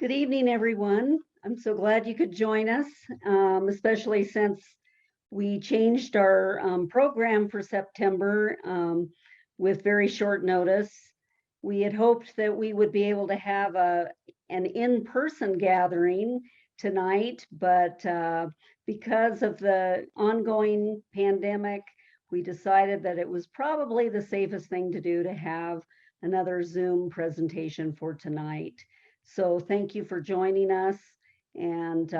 Good evening, everyone. I'm so glad you could join us, especially since we changed our program for September with very short notice. We had hoped that we would be able to have an in-person gathering tonight, but because of the ongoing pandemic, we decided that it was probably the safest thing to do to have another Zoom presentation for tonight. So thank you for joining us. And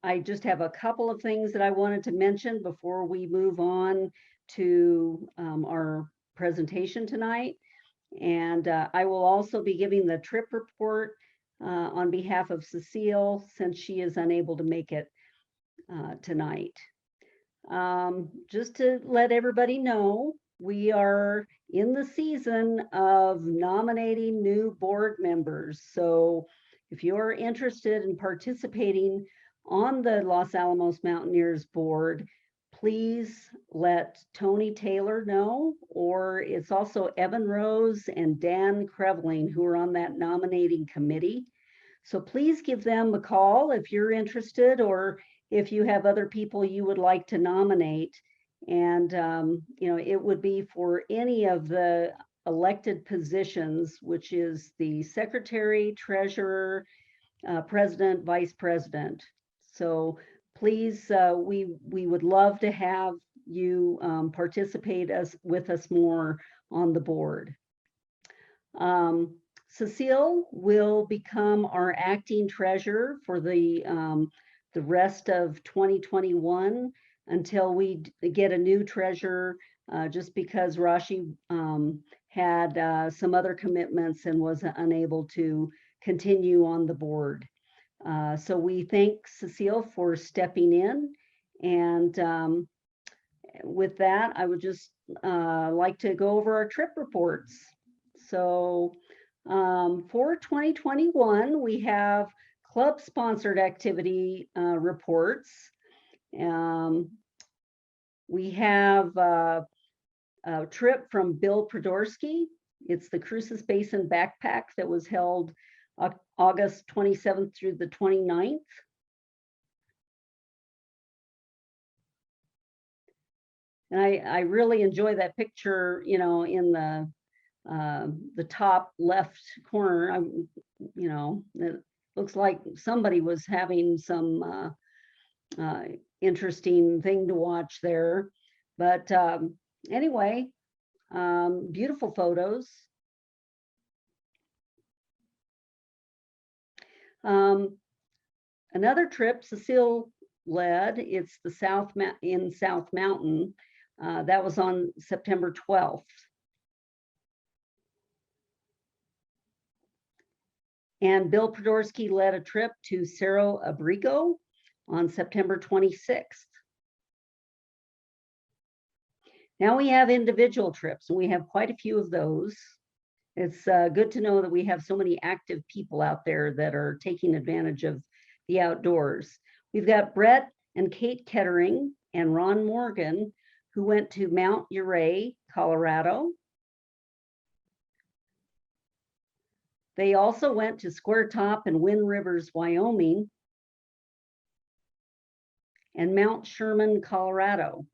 I just have a couple of things that I wanted to mention before we move on to our presentation tonight. And I will also be giving the trip report on behalf of Cecile, since she is unable to make it tonight. Just to let everybody know, we are in the season of nominating new board members. So if you're interested in participating on the Los Alamos Mountaineers board, please let Tony Taylor know, or it's also Evan Rose and Dan Creveling who are on that nominating committee. So please give them a call if you're interested, or if you have other people you would like to nominate. And, it would be for any of the elected positions, which is the secretary, treasurer, president, vice president. So please, we would love to have you participate with us more on the board. Cecile will become our acting treasurer for the rest of 2021 until we get a new treasurer, just because Rashi had some other commitments and was unable to continue on the board. So we thank Cecile for stepping in. And with that, I would just like to go over our trip reports. So for 2021, we have club-sponsored activity reports. We have a trip from Bill Podorsky. It's the Cruces Basin backpack that was held August 27th through the 29th. And I really enjoy that picture, in the top left corner. It looks like somebody was having some interesting thing to watch there. But anyway, beautiful photos. Another trip Cecile led, it's the South Mountain. That was on September 12th. And Bill Podorsky led a trip to Cerro Abrigo on September 26th. Now we have individual trips, and we have quite a few of those. It's good to know that we have so many active people out there that are taking advantage of the outdoors. We've got Brett and Kate Kettering and Ron Morgan, who went to Mount Ouray, Colorado. They also went to Square Top and Wind Rivers, Wyoming, and Mount Sherman, Colorado.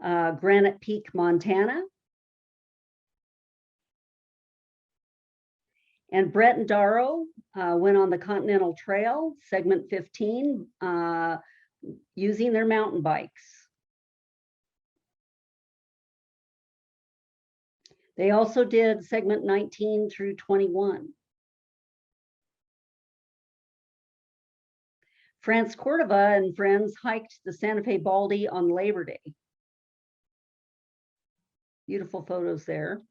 Granite Peak, Montana. And Brett and Darrow went on the Continental Trail, segment 15, using their mountain bikes. They also did segment 19 through 21. France Cordova and friends hiked the Santa Fe Baldy on Labor Day. Beautiful photos there.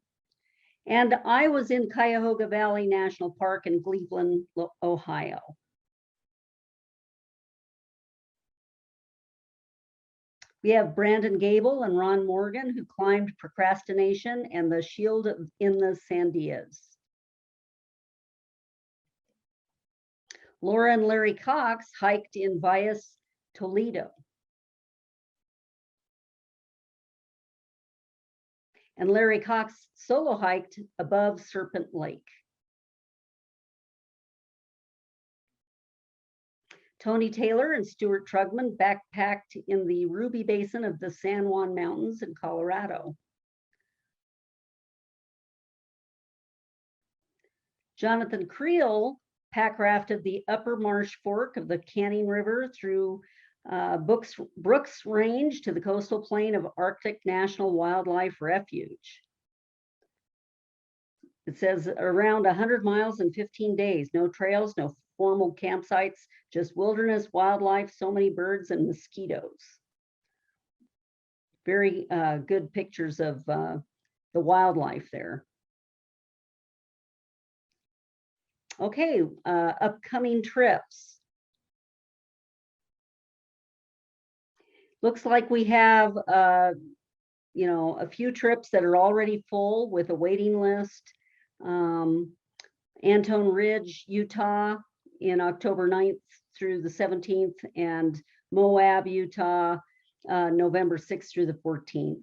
And I was in Cuyahoga Valley National Park in Cleveland, Ohio. We have Brandon Gable and Ron Morgan, who climbed Procrastination and the Shield in the Sandias. Laura and Larry Cox hiked in Valles, Toledo. And Larry Cox solo hiked above Serpent Lake. Tony Taylor and Stuart Trugman backpacked in the Ruby Basin of the San Juan Mountains in Colorado. Jonathan Creel packrafted the Upper Marsh Fork of the Canning River through Brooks Range to the coastal plain of Arctic National Wildlife Refuge. It says around 100 miles in 15 days, no trails, no formal campsites, just wilderness, wildlife, so many birds and mosquitoes. Very good pictures of the wildlife there. Okay, upcoming trips. Looks like we have, you know, a few trips that are already full with a waiting list. Antone Ridge, Utah in October 9th through the 17th, and Moab, Utah, November 6th through the 14th.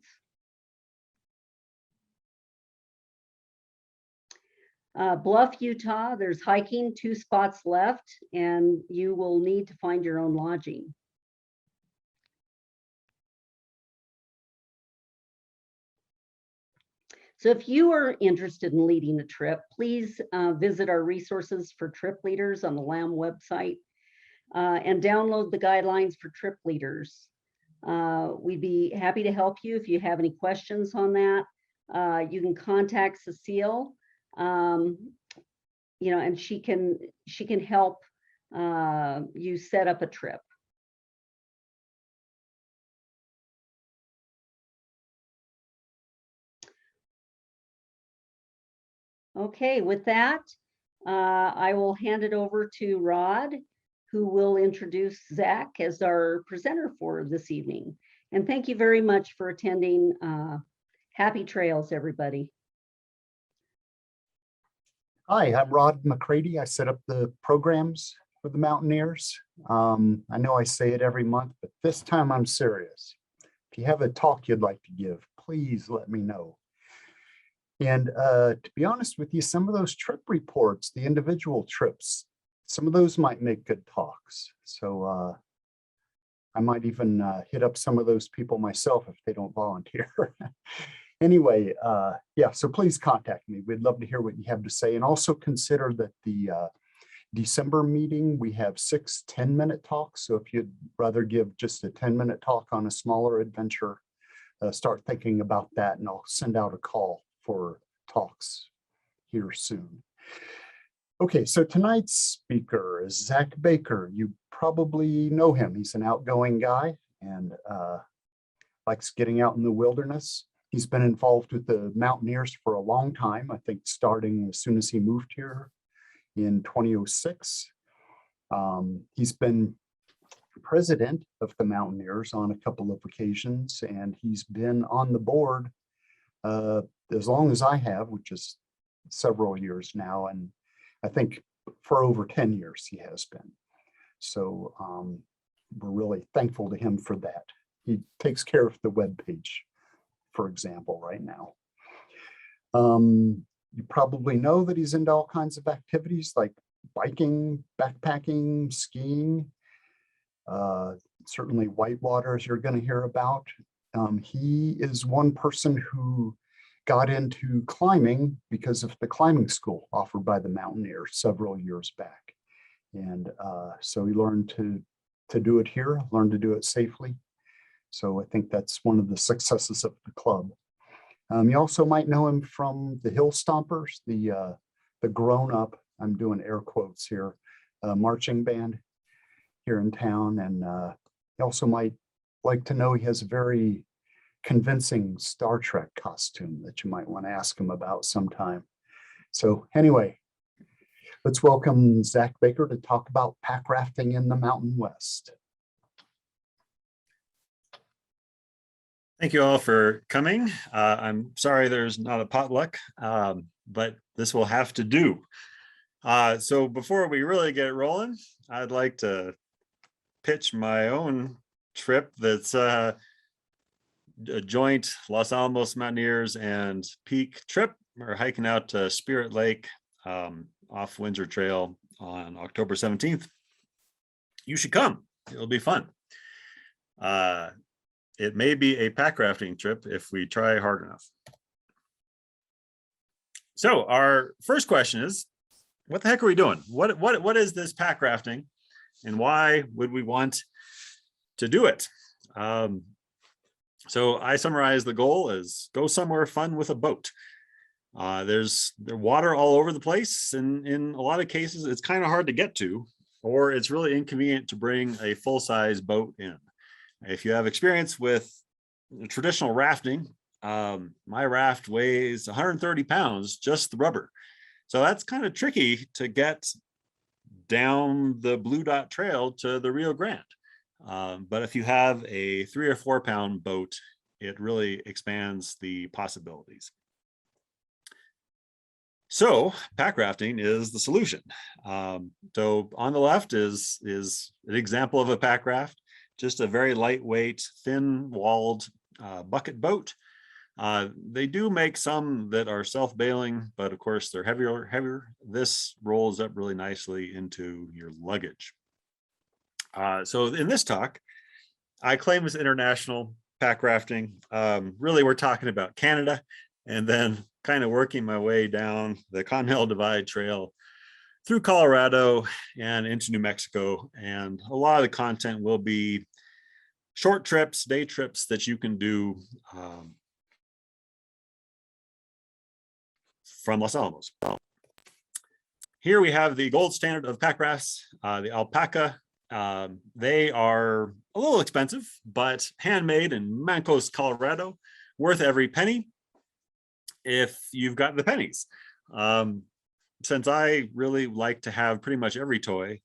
Bluff, Utah, there's hiking, 2 spots left, and you will need to find your own lodging. So if you are interested in leading a trip, please visit our resources for trip leaders on the LAM website and download the guidelines for trip leaders. We'd be happy to help you if you have any questions on that. You can contact Cecile, you know, and she can help you set up a trip. Okay, with that, I will hand it over to Rod, who will introduce Zach as our presenter for this evening. And thank you very much for attending. Happy trails, everybody. Hi, I'm Rod McCready. I set up the programs for the Mountaineers. I know I say it every month, but this time I'm serious. If you have a talk you'd like to give, please let me know. And to be honest with you, some of those trip reports, the individual trips, some of those might make good talks. So I might even hit up some of those people myself if they don't volunteer. Anyway, yeah, so please contact me. We'd love to hear what you have to say. And also consider that the December meeting, we have 6 10-minute talks. So if you'd rather give just a 10-minute talk on a smaller adventure, start thinking about that, and I'll send out a call for talks here soon. Okay, so tonight's speaker is Zach Baker. You probably know him. He's an outgoing guy and likes getting out in the wilderness. He's been involved with the Mountaineers for a long time, I think starting as soon as he moved here in 2006. He's been president of the Mountaineers on a couple of occasions, and he's been on the board as long as I have, which is several years now, and I think for over 10 years he has been. So we're really thankful to him for that. He takes care of the webpage, for example, right now. You probably know that he's into all kinds of activities like biking, backpacking, skiing, certainly whitewater, as you're going to hear about. He is one person who got into climbing because of the climbing school offered by the Mountaineers several years back. And so he learned to do it here, learned to do it safely. So I think that's one of the successes of the club. You also might know him from the Hill Stompers, the grown-up, I'm doing air quotes here, marching band here in town. And you also might like to know he has a very convincing Star Trek costume that you might want to ask him about sometime. So anyway, let's welcome Zach Baker to talk about pack rafting in the Mountain West. Thank you all for coming. I'm sorry there's not a potluck, but this will have to do. So before we really get rolling, I'd like to pitch my own trip that's a joint Los Alamos Mountaineers and PEEC trip. We're hiking out to Spirit Lake off Windsor Trail on October 17th. You should come. It'll be fun. It may be a pack rafting trip if we try hard enough. So our first question is, what the heck are we doing? What is this pack rafting, and why would we want to do it? So I summarize the goal as go somewhere fun with a boat. There's water all over the place, and in a lot of cases, it's kind of hard to get to, or it's really inconvenient to bring a full-size boat in. If you have experience with traditional rafting, my raft weighs 130 pounds, just the rubber. So that's kind of tricky to get down the Blue Dot Trail to the Rio Grande. But if you have a 3 or 4 pound boat, it really expands the possibilities. So pack rafting is the solution. So on the left is an example of a pack raft, just a very lightweight, thin-walled bucket boat. They do make some that are self-bailing, but of course they're heavier. This rolls up really nicely into your luggage. So in this talk, I claim it's international pack rafting. Really, we're talking about Canada, and then kind of working my way down the Continental Divide Trail through Colorado and into New Mexico. And a lot of the content will be short trips, day trips that you can do from Los Alamos. Here we have the gold standard of pack rafts, the Alpaca. They are a little expensive, but handmade in Mancos, Colorado, worth every penny if you've got the pennies. Since I really like to have pretty much every toy,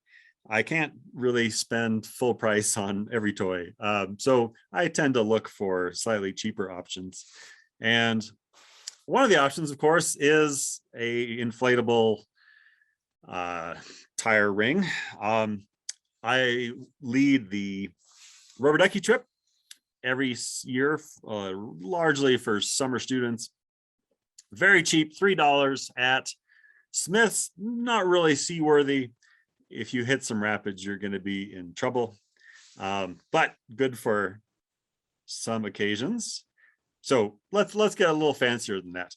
I can't really spend full price on every toy. So I tend to look for slightly cheaper options. And one of the options, of course, is a inflatable tire ring. I lead the rubber ducky trip every year, largely for summer students. Very cheap, $3 at Smith's, not really seaworthy. If you hit some rapids, you're going to be in trouble, but good for some occasions. So let's get a little fancier than that.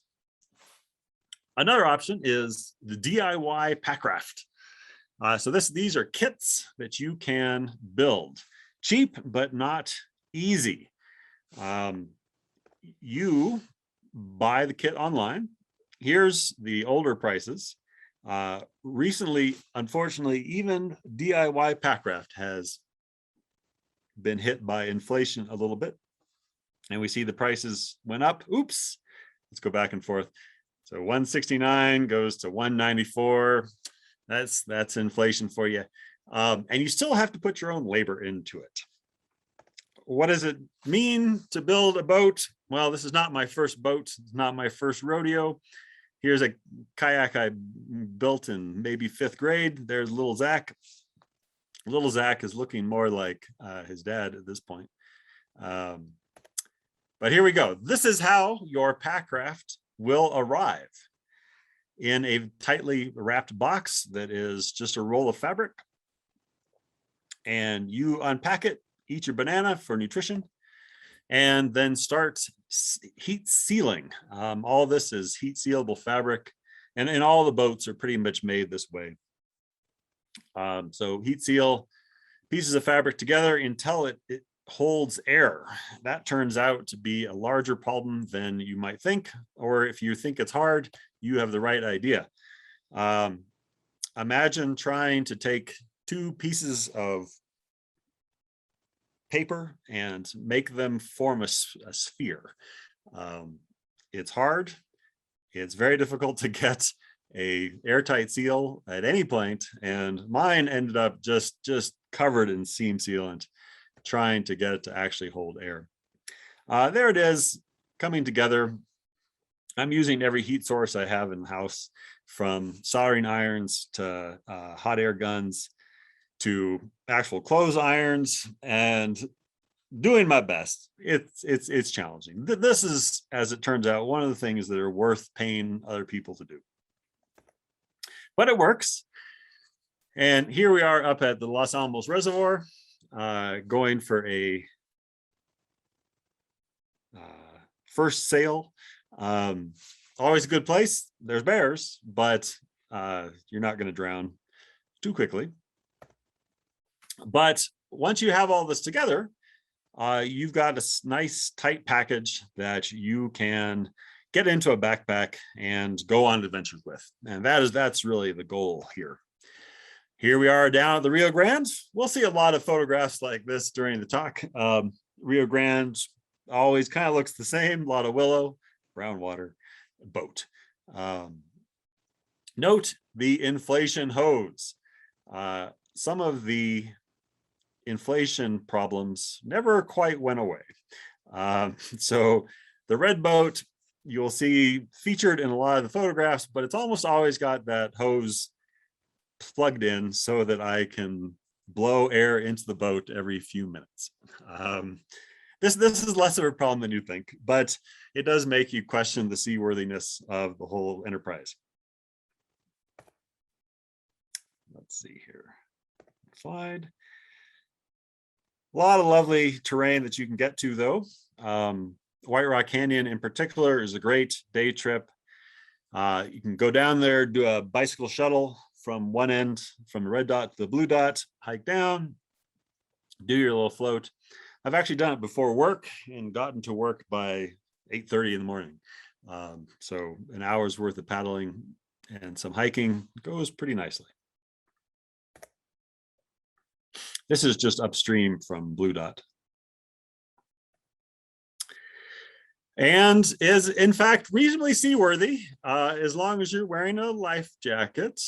Another option is the DIY Packraft. So these are kits that you can build. Cheap, but not easy. You buy the kit online. Here's the older prices. Recently, unfortunately, even DIY Packraft has been hit by inflation a little bit. And we see the prices went up. Oops, let's go back and forth. So 169 goes to 194. That's inflation for you. And you still have to put your own labor into it. What does it mean to build a boat? Well, this is not my first boat. It's not my first rodeo. Here's a kayak I built in maybe 5th grade. There's little Zach. Little Zach is looking more like his dad at this point. But here we go. This is how your Packraft will arrive in a tightly wrapped box that is just a roll of fabric. And you unpack it, eat your banana for nutrition, and then start heat sealing. All this is heat sealable fabric, and all the boats are pretty much made this way. So heat seal pieces of fabric together until it holds air. That turns out to be a larger problem than you might think, or if you think it's hard, you have the right idea. Imagine trying to take 2 pieces of paper and make them form a sphere. It's hard. It's very difficult to get a airtight seal at any point, and mine ended up just covered in seam sealant, trying to get it to actually hold air. There it is, coming together. I'm using every heat source I have in the house, from soldering irons to hot air guns to actual clothes irons, and doing my best. It's challenging. This is, as it turns out, one of the things that are worth paying other people to do. But it works. And here we are up at the Los Alamos Reservoir, going for a first sail. Always a good place. There's bears, but you're not going to drown too quickly. But once you have all this together, you've got a nice tight package that you can get into a backpack and go on adventures with. And that's really the goal here. Here we are down at the Rio Grande. We'll see a lot of photographs like this during the talk. Rio Grande always kind of looks the same, a lot of willow, brown water, boat. Note the inflation hose. Some of the inflation problems never quite went away. So the red boat you'll see featured in a lot of the photographs, but it's almost always got that hose plugged in so that I can blow air into the boat every few minutes. This is less of a problem than you think, but it does make you question the seaworthiness of the whole enterprise. Let's see here. Slide. A lot of lovely terrain that you can get to, though. White Rock Canyon in particular is a great day trip. You can go down there, do a bicycle shuttle from one end, from the red dot to the blue dot, hike down, do your little float. I've actually done it before work and gotten to work by 8:30 in the morning. So an hour's worth of paddling and some hiking goes pretty nicely. This is just upstream from Blue Dot. And is in fact reasonably seaworthy as long as you're wearing a life jacket.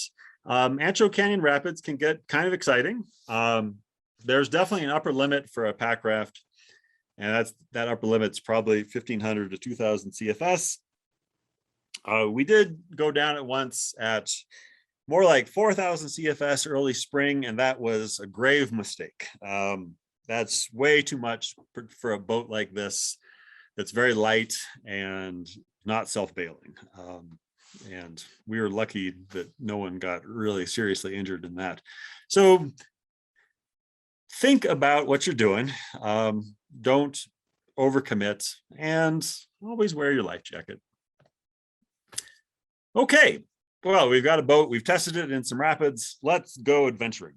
Ancho Canyon Rapids can get kind of exciting. There's definitely an upper limit for a Packraft, and that upper limit's probably 1,500 to 2,000 CFS. We did go down at once at more like 4,000 CFS early spring, and that was a grave mistake. That's way too much for a boat like this that's very light and not self-bailing. And we were lucky that no one got really seriously injured in that. So think about what you're doing. Don't overcommit, and always wear your life jacket. Okay, well, we've got a boat. We've tested it in some rapids. Let's go adventuring.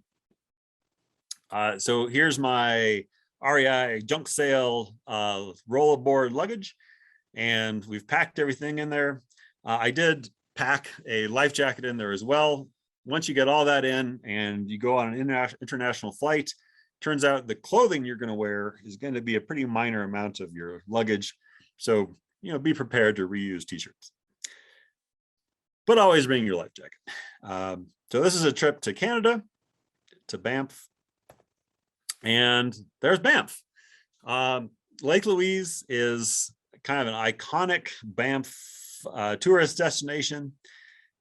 So here's my REI junk sail rollerboard luggage, and we've packed everything in there. I did pack a life jacket in there as well. Once you get all that in and you go on an international flight, turns out the clothing you're going to wear is going to be a pretty minor amount of your luggage. So, be prepared to reuse t-shirts. But always bring your life jacket. So this is a trip to Canada, to Banff. And there's Banff. Lake Louise is kind of an iconic Banff tourist destination.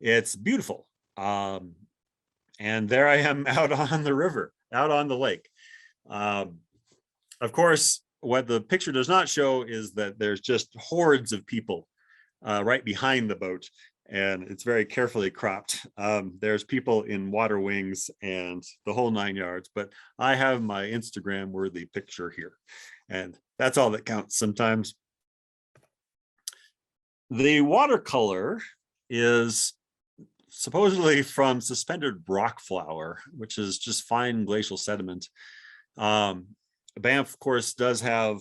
It's beautiful. And there I am out on the river, out on the lake. Of course, what the picture does not show is that there's just hordes of people right behind the boat, and it's very carefully cropped. There's people in water wings and the whole 9 yards, but I have my Instagram worthy picture here, and that's all that counts sometimes. The watercolor is supposedly from suspended rock flour, which is just fine glacial sediment. Banff, of course, does have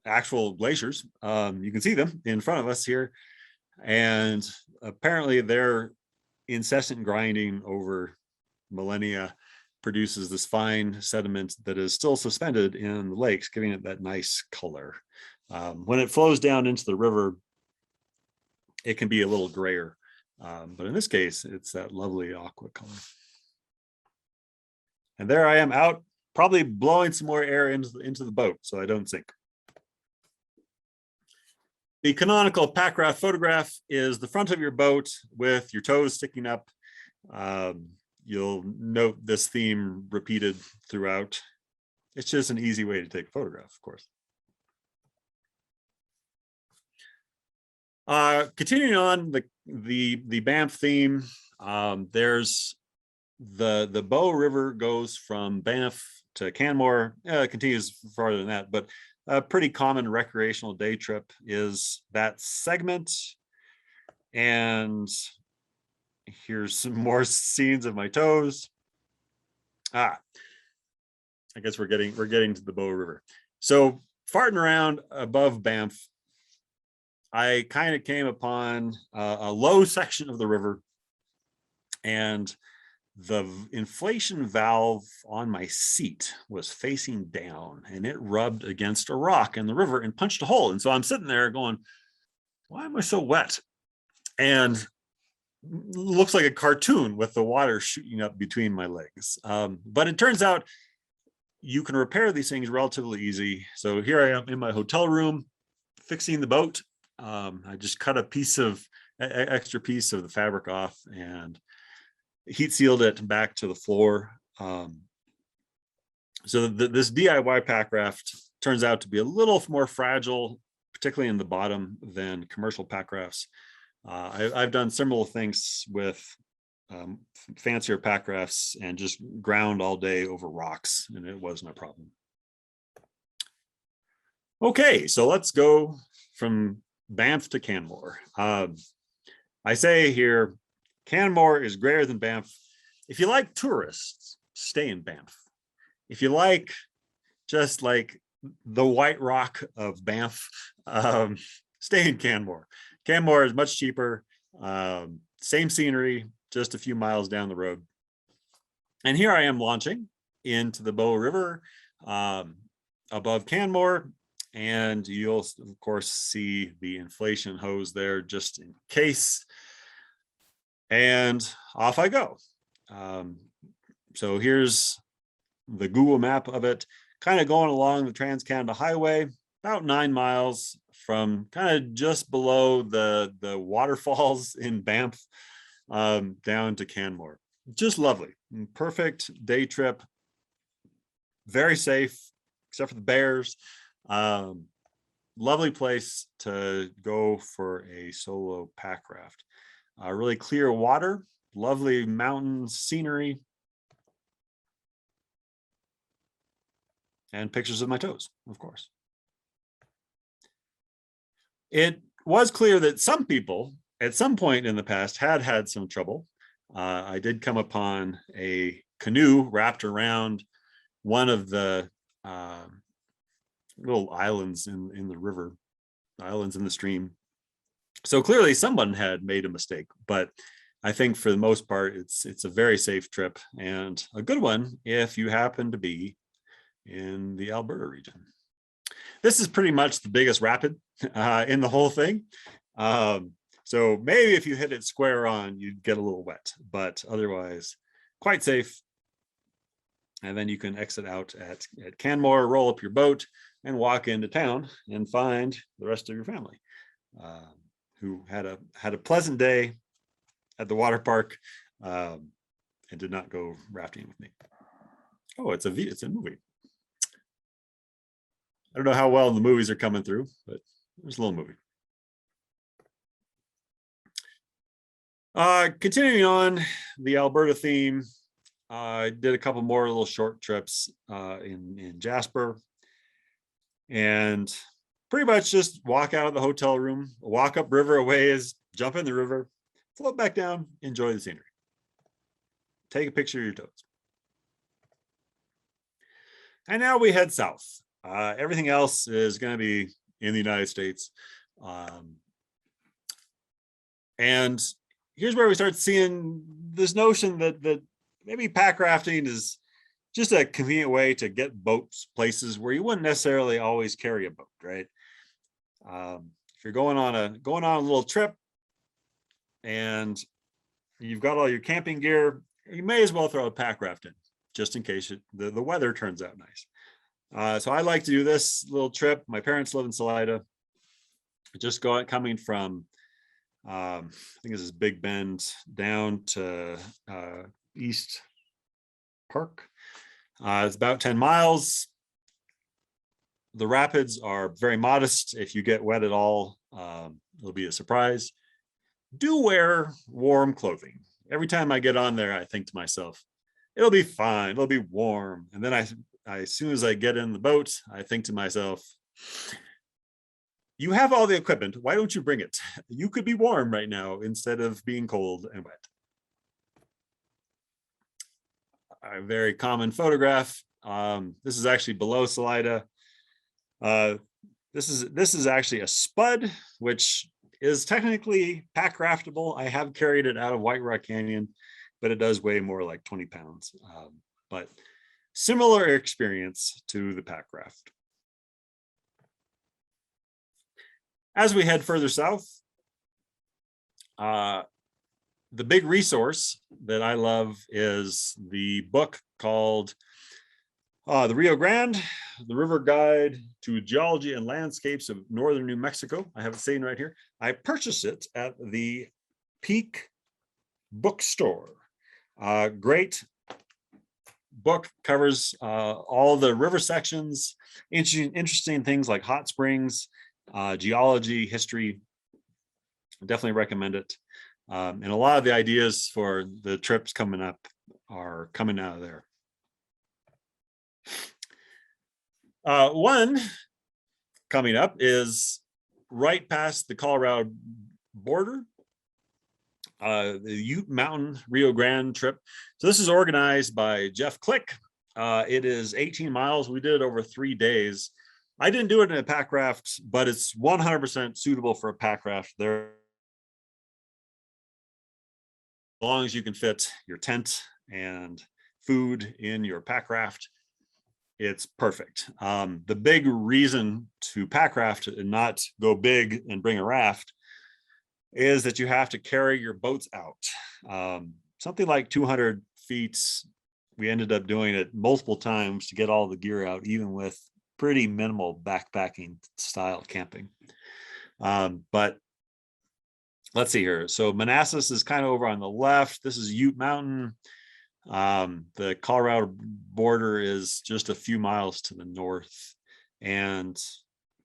actual glaciers. You can see them in front of us here. And apparently their incessant grinding over millennia produces this fine sediment that is still suspended in the lakes, giving it that nice color. When it flows down into the river, it can be a little grayer. But in this case, it's that lovely aqua color. And there I am out, probably blowing some more air into the boat so I don't sink. The canonical Packraft photograph is the front of your boat with your toes sticking up. You'll note this theme repeated throughout. It's just an easy way to take a photograph, of course. Continuing on the Banff theme, there's the Bow River goes from Banff to Canmore. It continues farther than that, but a pretty common recreational day trip is that segment. And here's some more scenes of my toes. I guess we're getting to the Bow River. So farting around above Banff, I kind of came upon a low section of the river, and the inflation valve on my seat was facing down, and it rubbed against a rock in the river and punched a hole. And so I'm sitting there going, why am I so wet? And looks like a cartoon with the water shooting up between my legs. But it turns out you can repair these things relatively easy. So here I am in my hotel room fixing the boat. I just cut a extra piece of the fabric off and heat sealed it back to the floor. So this DIY Packraft turns out to be a little more fragile, particularly in the bottom, than commercial Packrafts. I've done similar things with fancier Packrafts and just ground all day over rocks, and it wasn't a problem. Okay, so let's go from Banff to Canmore. I say here, Canmore is greater than Banff. If you like tourists, stay in Banff. If you like just like the white rock of Banff, stay in Canmore. Canmore is much cheaper, same scenery, just a few miles down the road. And here I am launching into the Bow River above Canmore. And you'll, of course, see the inflation hose there just in case. And off I go. So here's the Google map of it, kind of going along the Trans-Canada Highway, about 9 miles from kind of just below the waterfalls in Banff down to Canmore. Just lovely. Perfect day trip. Very safe, except for the bears. Lovely place to go for a solo Packraft. Really clear water, lovely mountain scenery, and pictures of my toes, of course. It was clear that some people at some point in the past had some trouble. I did come upon a canoe wrapped around one of the little islands in the river, islands in the stream. So clearly someone had made a mistake, but I think for the most part, it's a very safe trip and a good one if you happen to be in the Alberta region. This is pretty much the biggest rapid in the whole thing. So maybe if you hit it square on, you'd get a little wet, but otherwise quite safe. And then you can exit out at Canmore, roll up your boat and walk into town and find the rest of your family who had a pleasant day at the water park and did not go rafting with me. Oh, it's a movie. I don't know how well the movies are coming through, but there's a little movie. Continuing on the Alberta theme, I did a couple more little short trips in Jasper, and pretty much just walk out of the hotel room, walk up river a ways, jump in the river, float back down, enjoy the scenery. Take a picture of your toes. And now we head south. Everything else is going to be in the United States. And here's where we start seeing this notion that maybe Packrafting is just a convenient way to get boats places where you wouldn't necessarily always carry a boat, right? If you're going on a little trip and you've got all your camping gear, you may as well throw a Packraft in just in case the weather turns out nice. So I like to do this little trip. My parents live in Salida. Just coming from, I think this is Big Bend down to East Park. It's about 10 miles. The rapids are very modest. If you get wet at all, it'll be a surprise. Do wear warm clothing. Every time I get on there, I think to myself, it'll be fine, it'll be warm. And then as soon as I get in the boat, I think to myself, you have all the equipment, why don't you bring it? You could be warm right now instead of being cold and wet. A very common photograph. This is actually below Salida. This is actually a spud, which is technically packraftable. I have carried it out of White Rock Canyon, but it does weigh more like 20 pounds. But similar experience to the Packraft. As we head further south, the big resource that I love is the book called The Rio Grande, the River Guide to Geology and Landscapes of Northern New Mexico. I have it sitting right here. I purchased it at the PEEC bookstore. Great book, covers all the river sections, interesting things like hot springs, geology, history. Definitely recommend it. And a lot of the ideas for the trips coming up are coming out of there. One coming up is right past the Colorado border, the Ute Mountain Rio Grande trip. So this is organized by Jeff Click. It is 18 miles. We did it over 3 days. I didn't do it in a Packraft, but it's 100% suitable for a Packraft. There, as long as you can fit your tent and food in your Packraft, it's perfect. The big reason to Packraft and not go big and bring a raft is that you have to carry your boats out. Something like 200 feet. We ended up doing it multiple times to get all the gear out, even with pretty minimal backpacking style camping. But let's see here. So Manassas is kind of over on the left. This is Ute Mountain. The Colorado border is just a few miles to the north. And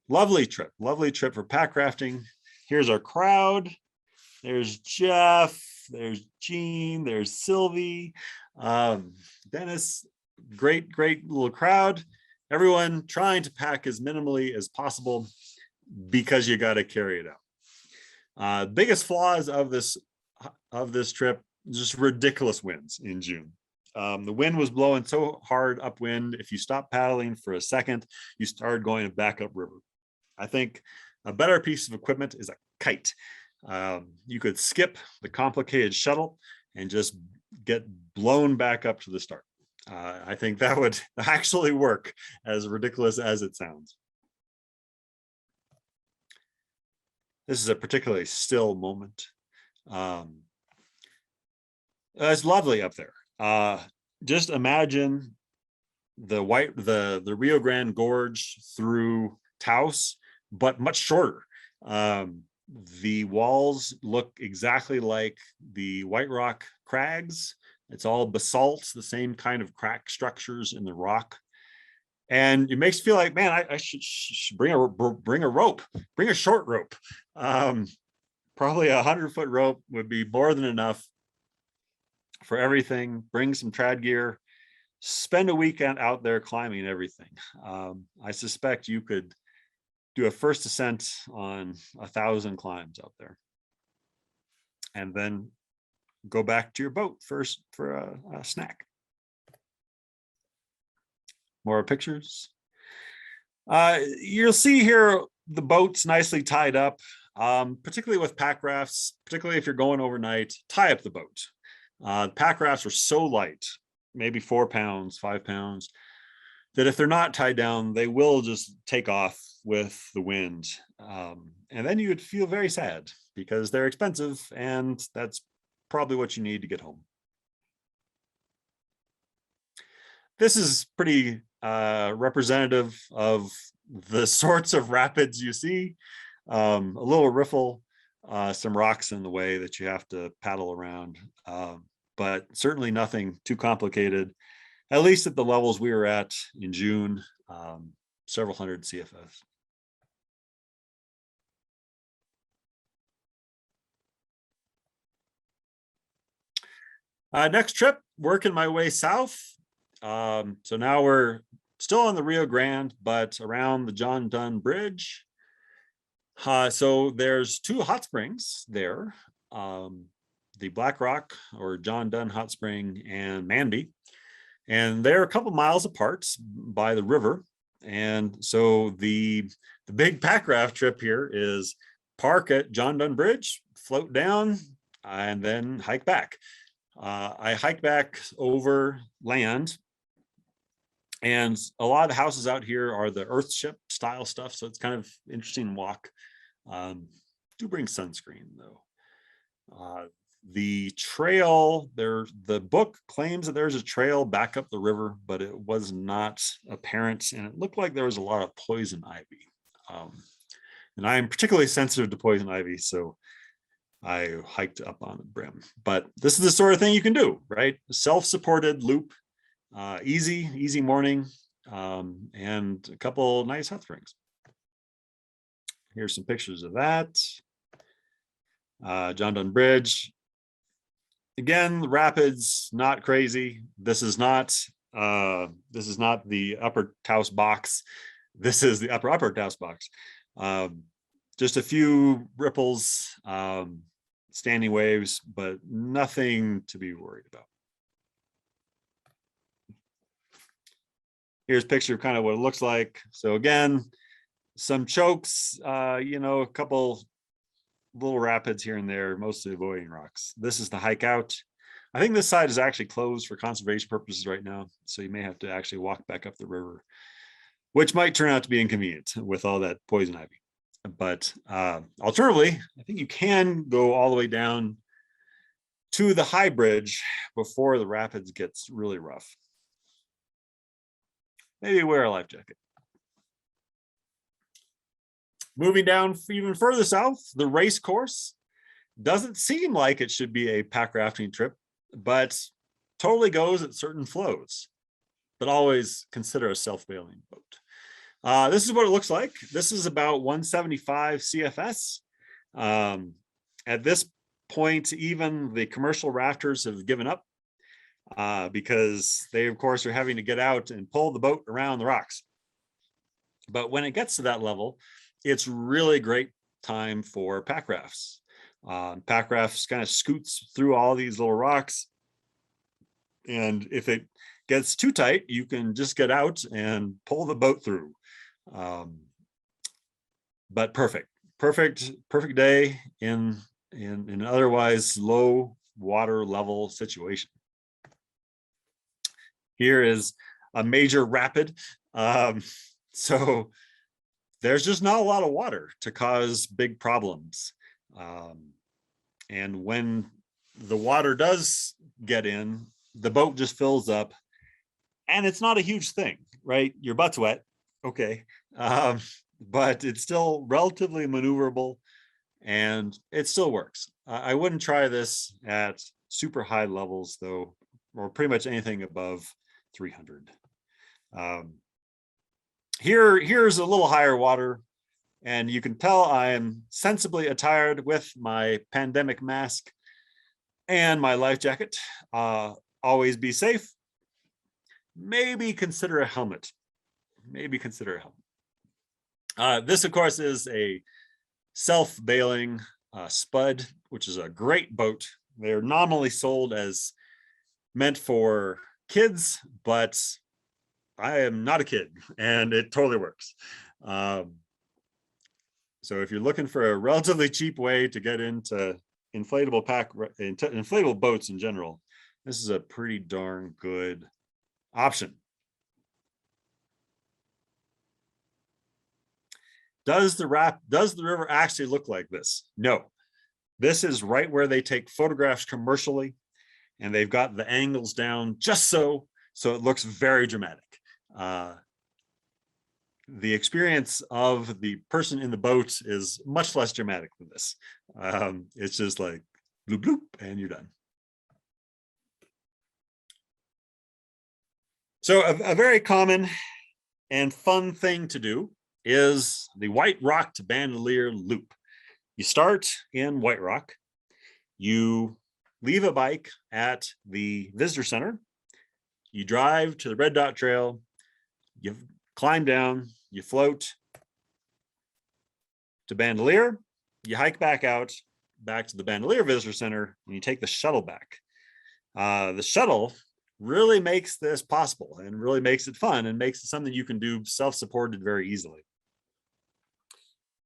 lovely trip for Packrafting. Here's our crowd. There's Jeff, there's Gene, there's Sylvie, Dennis. Great little crowd. Everyone trying to pack as minimally as possible because you got to carry it out. Biggest flaws of this trip, just ridiculous winds in June. The wind was blowing so hard upwind. If you stop paddling for a second, you start going back upriver. I think a better piece of equipment is a kite. You could skip the complicated shuttle and just get blown back up to the start. I think that would actually work, as ridiculous as it sounds. This is a particularly still moment. It's lovely up there. Just imagine the Rio Grande Gorge through Taos, but much shorter. The walls look exactly like the White Rock crags. It's all basalt, the same kind of crack structures in the rock. And it makes you feel like, man, I should bring a rope, bring a short rope. Probably 100-foot rope would be more than enough for everything. Bring some trad gear, spend a weekend out there climbing everything. I suspect you could do a first ascent on 1,000 climbs out there, and then go back to your boat first for a snack. More pictures. You'll see here the boat's nicely tied up, particularly with pack rafts, particularly if you're going overnight. Tie up the boat. Pack rafts are so light, maybe 4 pounds, 5 pounds, that if they're not tied down, they will just take off with the wind. And then you would feel very sad because they're expensive, and that's probably what you need to get home. This is pretty representative of the sorts of rapids you see. A little riffle, some rocks in the way that you have to paddle around, but certainly nothing too complicated, at least at the levels we were at in June. several hundred CFS. Next trip, working my way south. So now we're still on the Rio Grande, but around the John Dunn Bridge. So there's 2 hot springs there, the Black Rock or John Dunn Hot Spring and Manby. And they're a couple miles apart by the river. And so the big Packraft trip here is park at John Dunn Bridge, float down, and then hike back. I hike back over land, and a lot of the houses out here are the Earthship style stuff, so it's kind of interesting walk. Do bring sunscreen though. The trail there, the book claims that there's a trail back up the river, but it was not apparent, and it looked like there was a lot of poison ivy. And I'm particularly sensitive to poison ivy, so I hiked up on the brim. But this is the sort of thing you can do, right? Self-supported loop, easy morning, and a couple nice hot springs. Here's some pictures of that. John Dunn Bridge. Again, the rapids, not crazy. This is not the upper Taos box. This is the upper Taos box. Just a few ripples, standing waves, but nothing to be worried about. Here's a picture of kind of what it looks like. So again, some chokes, a couple little rapids here and there, mostly avoiding rocks. This is the hike out. I think this side is actually closed for conservation purposes right now, so you may have to actually walk back up the river, which might turn out to be inconvenient with all that poison ivy. But alternatively, I think you can go all the way down to the high bridge before the rapids gets really rough. Maybe wear a life jacket. Moving down even further south, the race course doesn't seem like it should be a pack rafting trip, but totally goes at certain flows. But always consider a self-bailing boat. This is what it looks like. This is about 175 CFS. At this point, even the commercial rafters have given up because they, of course, are having to get out and pull the boat around the rocks. But when it gets to that level, it's really great time for pack rafts. Pack rafts kind of scoots through all these little rocks. And if it gets too tight, you can just get out and pull the boat through. But perfect day in an otherwise low water level situation. Here is a major rapid. So there's just not a lot of water to cause big problems. And when the water does get in, the boat just fills up, and it's not a huge thing, right? Your butt's wet, okay. But it's still relatively maneuverable, and it still works. I wouldn't try this at super high levels though, or pretty much anything above 300. Here's a little higher water, and you can tell I am sensibly attired with my pandemic mask and my life jacket. Always be safe. Maybe consider a helmet. This, of course, is a self-bailing Spud, which is a great boat. They're nominally sold as meant for kids, but I am not a kid, and it totally works. So if you're looking for a relatively cheap way to get into inflatable boats in general, this is a pretty darn good option. Does the river actually look like this? No. This is right where they take photographs commercially, and they've got the angles down just so it looks very dramatic. The experience of the person in the boat is much less dramatic than this. It's just like bloop bloop and you're done. So a very common and fun thing to do is the White Rock to Bandolier loop. You start in White Rock, you leave a bike at the visitor center, you drive to the Red Dot Trail, you climb down, you float to Bandolier, you hike back out, back to the Bandolier Visitor Center, and you take the shuttle back. The shuttle really makes this possible and really makes it fun and makes it something you can do self-supported very easily.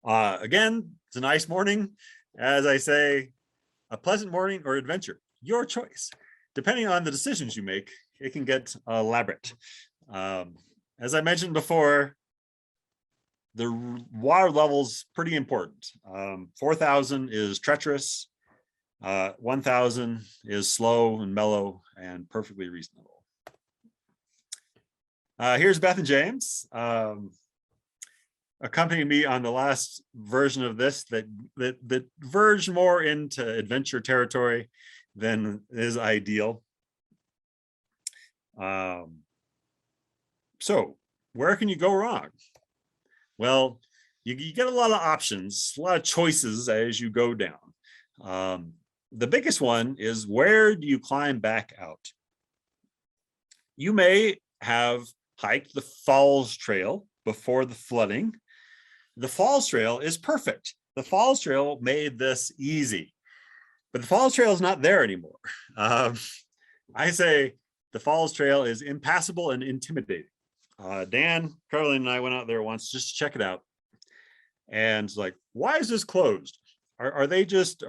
Again, it's a nice morning. As I say, a pleasant morning or adventure, your choice. Depending on the decisions you make, it can get elaborate. As I mentioned before, the water level's pretty important. 4,000 is treacherous. 1,000 is slow and mellow and perfectly reasonable. Here's Beth and James. Accompanying me on the last version of this that verged more into adventure territory than is ideal. So where can you go wrong? Well, you get a lot of options, a lot of choices as you go down. The biggest one is, where do you climb back out? You may have hiked the Falls Trail before the flooding. The Falls Trail is perfect. The Falls Trail made this easy, but the Falls Trail is not there anymore. I say the Falls Trail is impassable and intimidating. Dan, Caroline, and I went out there once just to check it out, and it's like, why is this closed? Are they just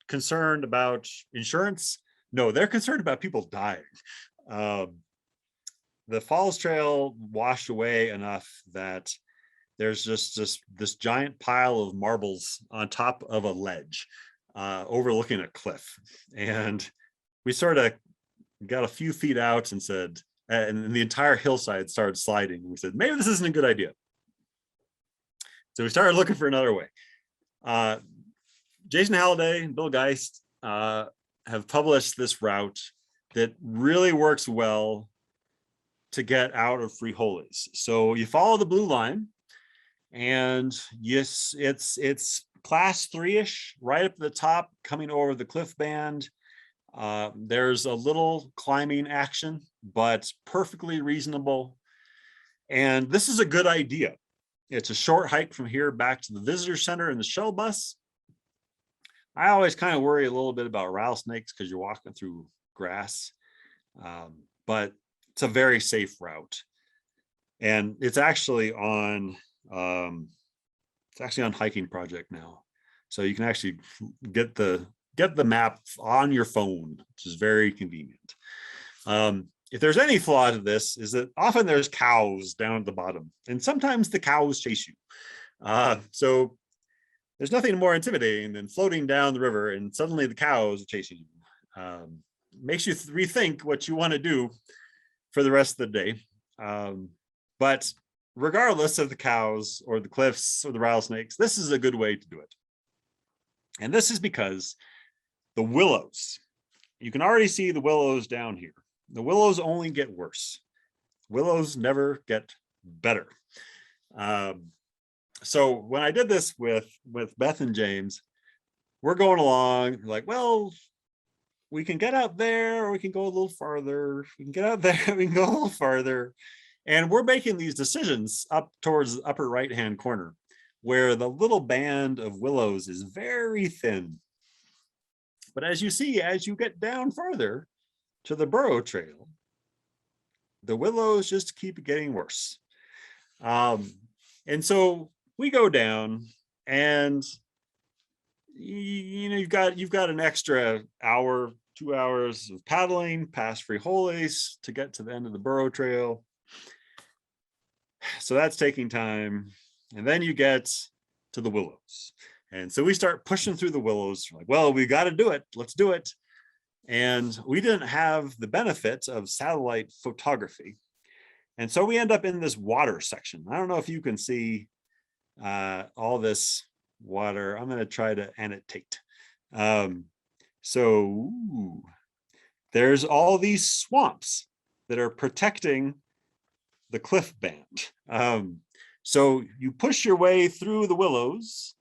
concerned about insurance? No, they're concerned about people dying. The Falls Trail washed away enough that there's just this giant pile of marbles on top of a ledge overlooking a cliff, and we sort of got a few feet out and said, and the entire hillside started sliding. We said, maybe this isn't a good idea. So we started looking for another way. Jason Halliday and Bill Geist have published this route that really works well to get out of Frijoles. So you follow the blue line, and yes, it's class 3-ish, right up at the top, coming over the cliff band. There's a little climbing action, but perfectly reasonable. And this is a good idea. It's a short hike from here back to the visitor center in the shuttle bus. I always kind of worry a little bit about rattlesnakes because you're walking through grass, but it's a very safe route. And it's actually on Hiking Project now. So you can actually get the map on your phone, which is very convenient. If there's any flaw to this, is that often there's cows down at the bottom, and sometimes the cows chase you. So there's nothing more intimidating than floating down the river and suddenly the cows are chasing you. Makes you rethink what you want to do for the rest of the day. But regardless of the cows or the cliffs or the rattlesnakes, this is a good way to do it. And this is because the willows, you can already see the willows down here. The willows only get worse. Willows never get better. So when I did this with Beth and James, we're going along like, well, we can get out there, or we can go a little farther. We can get out there, we can go a little farther. And we're making these decisions up towards the upper right-hand corner, where the little band of willows is very thin. But as you see, as you get down farther to the burro trail, the willows just keep getting worse. And so we go down, and you've got an extra hour, 2 hours of paddling past Frijoles to get to the end of the burro trail. So that's taking time. And then you get to the willows. And so we start pushing through the willows. We're like, well, we got to do it. Let's do it. And we didn't have the benefit of satellite photography. And so we end up in this water section. I don't know if you can see all this water. I'm going to try to annotate. So there's all these swamps that are protecting the cliff band. So you push your way through the willows,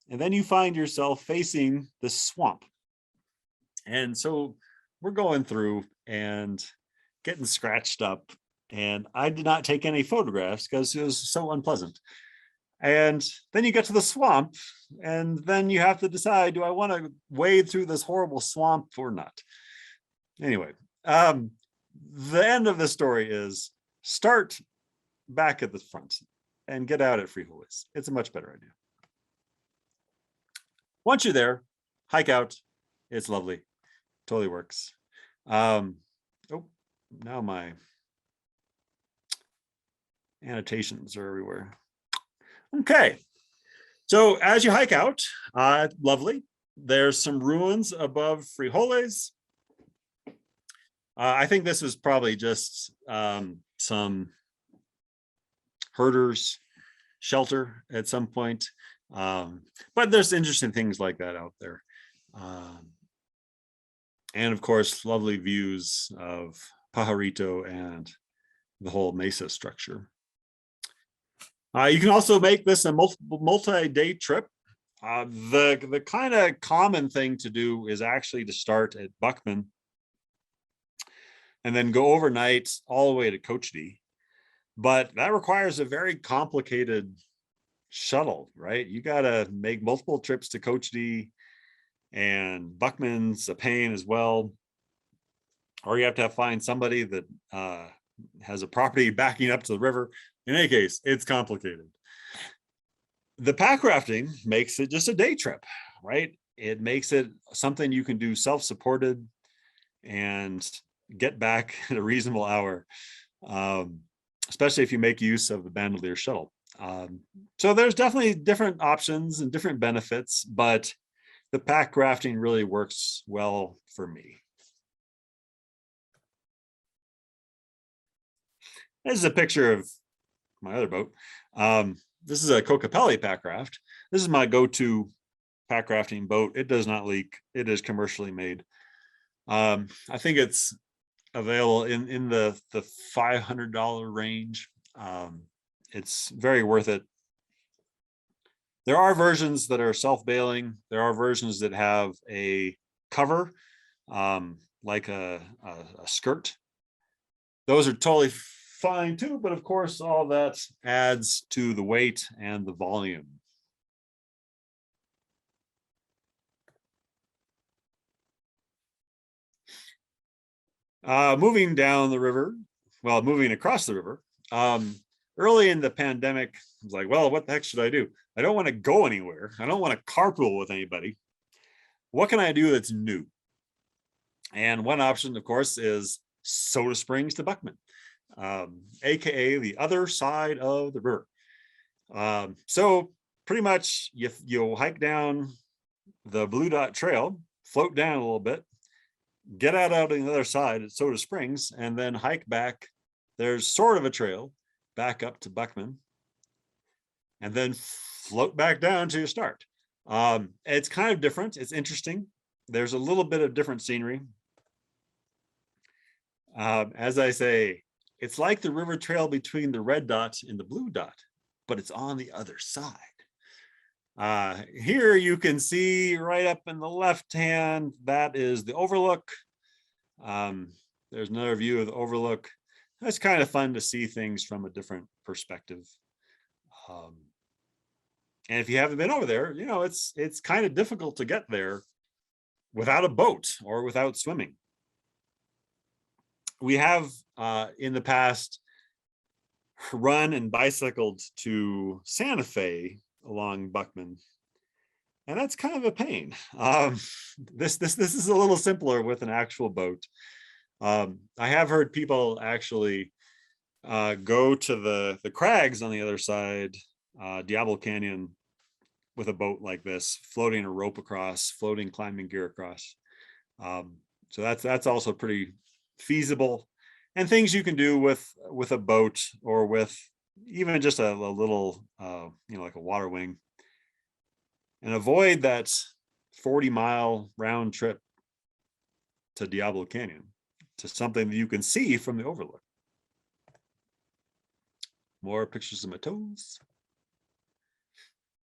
and then you find yourself facing the swamp. And so we're going through and getting scratched up. And I did not take any photographs because it was so unpleasant. And then you get to the swamp, and then you have to decide, do I want to wade through this horrible swamp or not? Anyway, the end of the story is start back at the front and get out at frijoles. It's a much better idea. Once you're there, hike out. It's lovely. Totally works. Oh, now my annotations are everywhere. Okay. So as you hike out, lovely. There's some ruins above frijoles. I think this is probably just some herders' shelter at some point. But there's interesting things like that out there. And of course, lovely views of Pajarito and the whole mesa structure. You can also make this a multi-day trip. The kind of common thing to do is actually to start at Buckman and then go overnight all the way to Cochiti. But that requires a very complicated shuttle, right? You got to make multiple trips to Cochiti, and Buckman's a pain as well. Or you have to find somebody that has a property backing up to the river. In any case, it's complicated. The Packrafting makes it just a day trip, right? It makes it something you can do self-supported and get back at a reasonable hour, especially if you make use of the Bandolier shuttle. So there's definitely different options and different benefits, but the Packrafting really works well for me. This is a picture of my other boat. This is a Kokopelli Packraft. This is my go-to Packrafting boat. It does not leak. It is commercially made. I think it's available in the $500 range. It's very worth it. There are versions that are self-bailing. There are versions that have a cover, like a skirt. Those are totally fine too, but of course, all that adds to the weight and the volume. Moving down the river, well, moving across the river. Early in the pandemic, I was like, well, what the heck should I do? I don't want to go anywhere. I don't want to carpool with anybody. What can I do that's new? And one option, of course, is Soda Springs to Buckman, aka the other side of the river. So pretty much you'll hike down the Blue Dot Trail, float down a little bit, get out on the other side at Soda Springs, and then hike back. There's sort of a trail back up to Buckman, and then float back down to your start. It's kind of different. It's interesting. There's a little bit of different scenery. As I say, it's like the river trail between the red dot and the blue dot, but it's on the other side. Here you can see right up in the left hand, that is the overlook. There's another view of the overlook. It's kind of fun to see things from a different perspective. And if you haven't been over there, you know, it's kind of difficult to get there without a boat or without swimming. We have in the past run and bicycled to Santa Fe along Buckman, and that's kind of a pain. This is a little simpler with an actual boat. I have heard people actually go to the crags on the other side, Diablo Canyon, with a boat like this, floating a rope across, floating climbing gear across. So that's also pretty feasible, and things you can do with a boat or with even just a little, you know, like a water wing, and avoid that 40-mile round trip to Diablo Canyon, to something that you can see from the overlook. More pictures of my toes.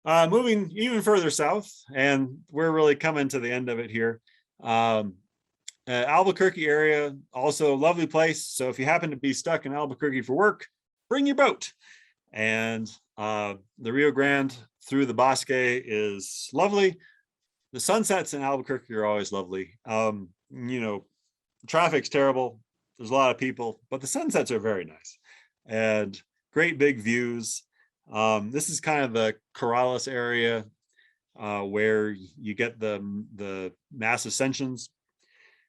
Moving even further south, and we're really coming to the end of it here. Albuquerque area, also a lovely place. So if you happen to be stuck in Albuquerque for work, bring your boat. And the Rio Grande through the Bosque is lovely. The sunsets in Albuquerque are always lovely. You know, traffic's terrible. There's a lot of people, but the sunsets are very nice and great big views. This is kind of the Corrales area where you get the mass ascensions.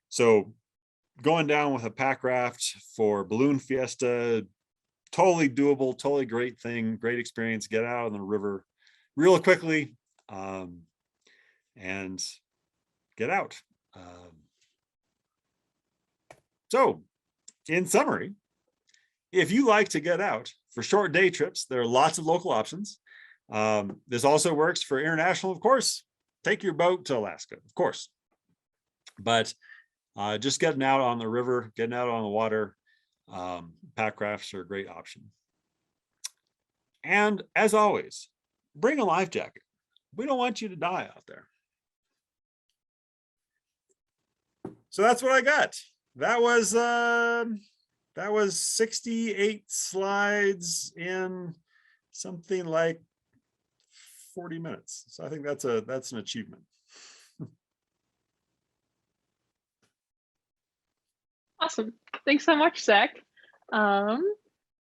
So going down with a Packraft for Balloon Fiesta, totally doable, totally great thing, great experience. Get out on the river real quickly and get out. So in summary, if you like to get out for short day trips, there are lots of local options. This also works for international, of course. Take your boat to Alaska, of course. But just getting out on the river, getting out on the water, Packrafts are a great option. And as always, bring a life jacket. We don't want you to die out there. So that's what I got. That was 68 slides in something like 40 minutes. So I think that's an achievement. Awesome. Thanks so much, Zach.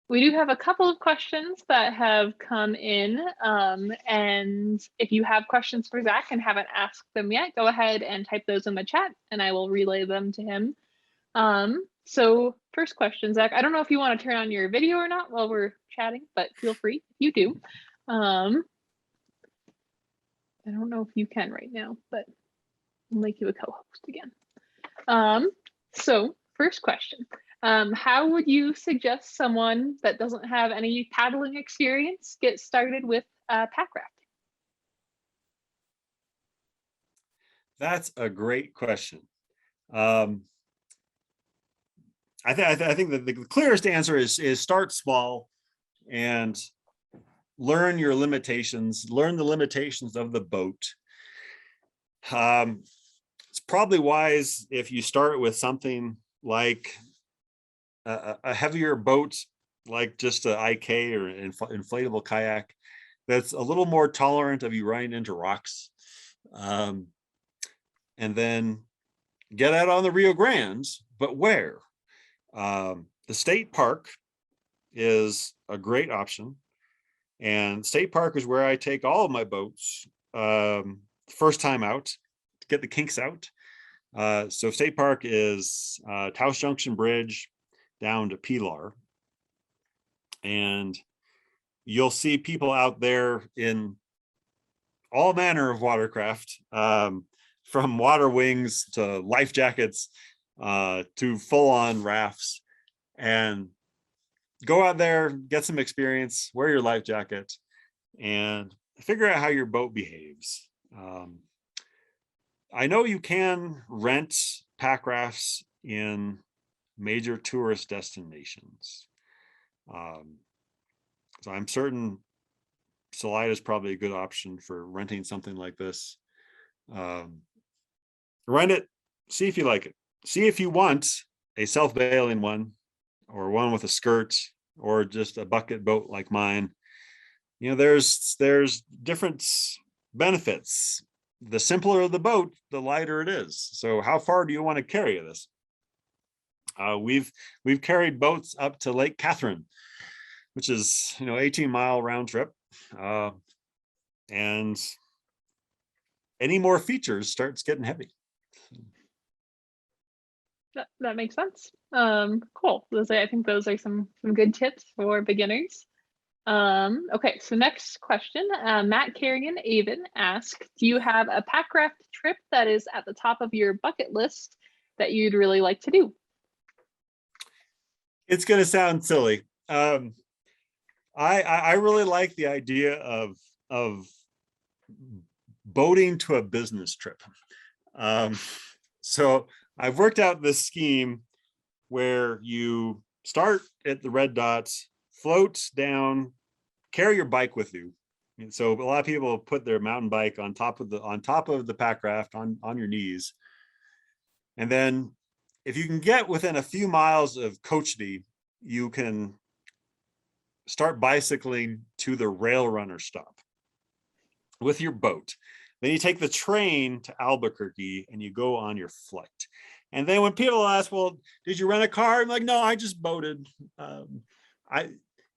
We do have a couple of questions that have come in. And if you have questions for Zach and haven't asked them yet, go ahead and type those in the chat and I will relay them to him. So first question, Zach, I don't know if you want to turn on your video or not while we're chatting, but feel free if you do. I don't know if you can right now, but I'll make you a co-host again. So first question, how would you suggest someone that doesn't have any paddling experience get started with Packrafting? That's a great question. I think that the clearest answer is start small and learn your limitations, learn the limitations of the boat. It's probably wise if you start with something like a heavier boat, like just an IK or an inflatable kayak that's a little more tolerant of you running into rocks. And then get out on the Rio Grande, but where? The state park is a great option, and state park is where I take all of my boats first time out to get the kinks out. So state park is Taos Junction Bridge down to Pilar, and you'll see people out there in all manner of watercraft, from water wings to life jackets to full-on rafts, and go out there, get some experience, wear your life jacket, and figure out how your boat behaves. I know you can rent Packrafts in major tourist destinations. So I'm certain Salida is probably a good option for renting something like this. Rent it, see if you like it. See if you want a self-bailing one, or one with a skirt, or just a bucket boat like mine. You know, there's different benefits. The simpler the boat, the lighter it is. So how far do you want to carry this? We've carried boats up to Lake Catherine, which is 18-mile round trip, and any more features starts getting heavy. That makes sense. Cool. I think those are some good tips for beginners. Okay, so next question. Matt Carrigan Avon asked, do you have a Packraft trip that is at the top of your bucket list that you'd really like to do? It's going to sound silly. I really like the idea of boating to a business trip. So I've worked out this scheme where you start at the red dots, float down, carry your bike with you. And so a lot of people put their mountain bike on top of the Packraft on your knees. And then if you can get within a few miles of Cochiti, you can start bicycling to the rail runner stop with your boat. Then you take the train to Albuquerque and you go on your flight. And then when people ask, well, did you rent a car? I'm like, no, I just boated.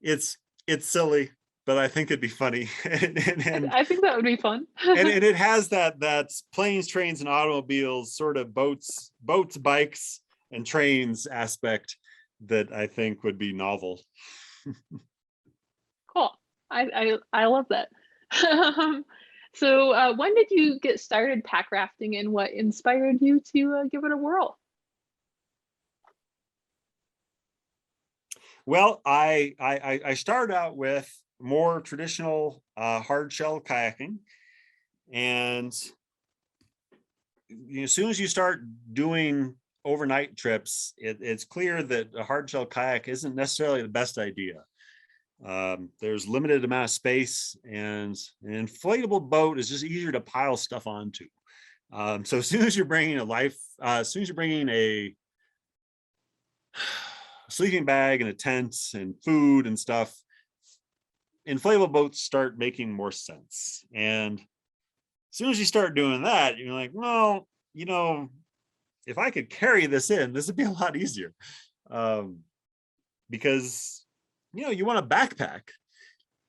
It's silly, but I think it'd be funny. and I think that would be fun. and it has that planes, trains, and automobiles sort of boats, bikes, and trains aspect that I think would be novel. Cool. I love that. So when did you get started pack rafting, and what inspired you to give it a whirl? Well, I started out with more traditional hard shell kayaking, and as soon as you start doing overnight trips, it's clear that a hard shell kayak isn't necessarily the best idea. There's limited amount of space, and an inflatable boat is just easier to pile stuff onto. So as soon as you're bringing a sleeping bag and a tent and food and stuff, inflatable boats start making more sense. And as soon as you start doing that, you're like, well, if I could carry this in, this would be a lot easier. Because you want a backpack,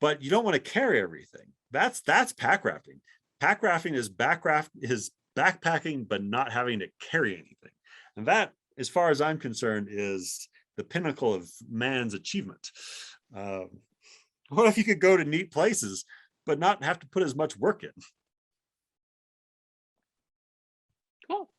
but you don't want to carry everything. That's pack rafting. Pack rafting is backpacking, but not having to carry anything. And that, as far as I'm concerned, is the pinnacle of man's achievement. What if you could go to neat places, but not have to put as much work in? Cool.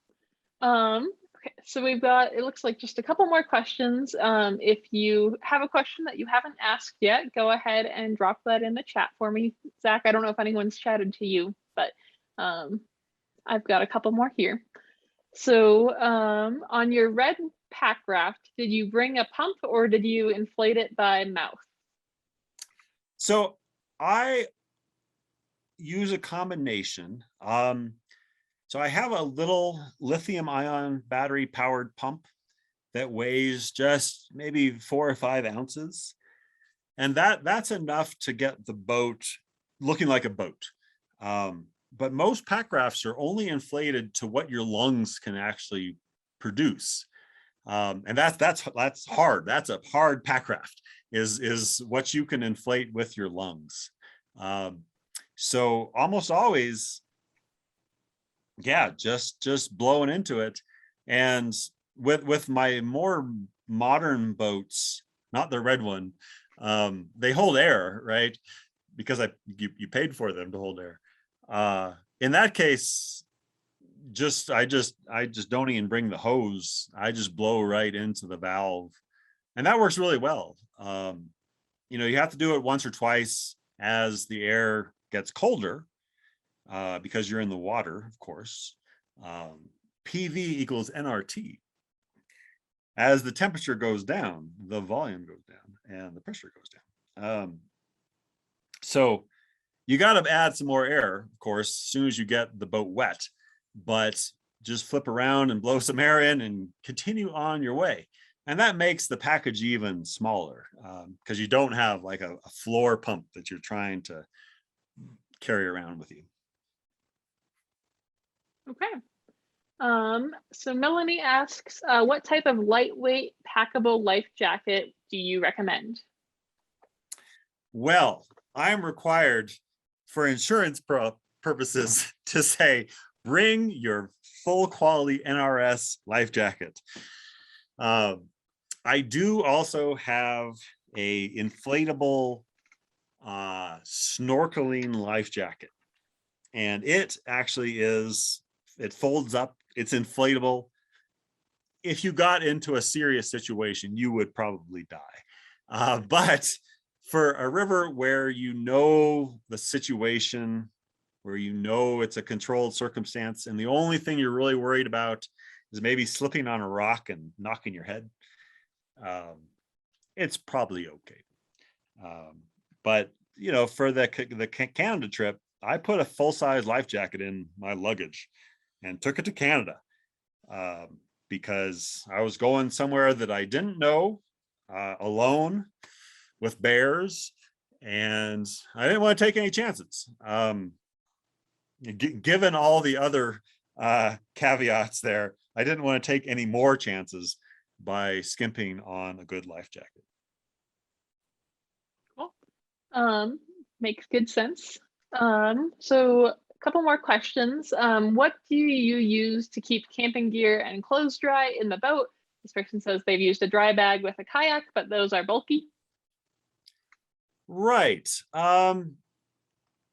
Okay, so we've got, it looks like just a couple more questions. If you have a question that you haven't asked yet, go ahead and drop that in the chat for me. Zach, I don't know if anyone's chatted to you, but I've got a couple more here. So on your red pack raft, did you bring a pump or did you inflate it by mouth? So I use a combination. So I have a little lithium ion battery powered pump that weighs just maybe 4 or 5 ounces. And that's enough to get the boat looking like a boat. But most pack rafts are only inflated to what your lungs can actually produce. And that's hard. That's a hard pack raft, is what you can inflate with your lungs. So almost always, yeah, just blowing into it. And with my more modern boats, not the red one, they hold air, right? Because you paid for them to hold air. In that case, I just don't even bring the hose. I just blow right into the valve, and that works really well. You have to do it once or twice as the air gets colder, because you're in the water, of course. PV equals nRT. As the temperature goes down, the volume goes down and the pressure goes down. So you got to add some more air, of course, as soon as you get the boat wet, but just flip around and blow some air in and continue on your way. And that makes the package even smaller, because you don't have like a floor pump that you're trying to carry around with you. Okay. So Melanie asks, what type of lightweight packable life jacket do you recommend? Well, I'm required for insurance purposes to say, bring your full quality NRS life jacket. I do also have a inflatable snorkeling life jacket, and it actually it folds up, it's inflatable. If you got into a serious situation, you would probably die. But for a river where the situation, where it's a controlled circumstance, and the only thing you're really worried about is maybe slipping on a rock and knocking your head, it's probably okay. But you know, for the Canada trip, I put a full-size life jacket in my luggage and took it to Canada because I was going somewhere that I didn't know, alone with bears, and I didn't want to take any chances. Given all the other caveats there, I didn't want to take any more chances by skimping on a good life jacket. Cool. Makes good sense. So a couple more questions. What do you use to keep camping gear and clothes dry in the boat? This person says they've used a dry bag with a kayak, but those are bulky. Right.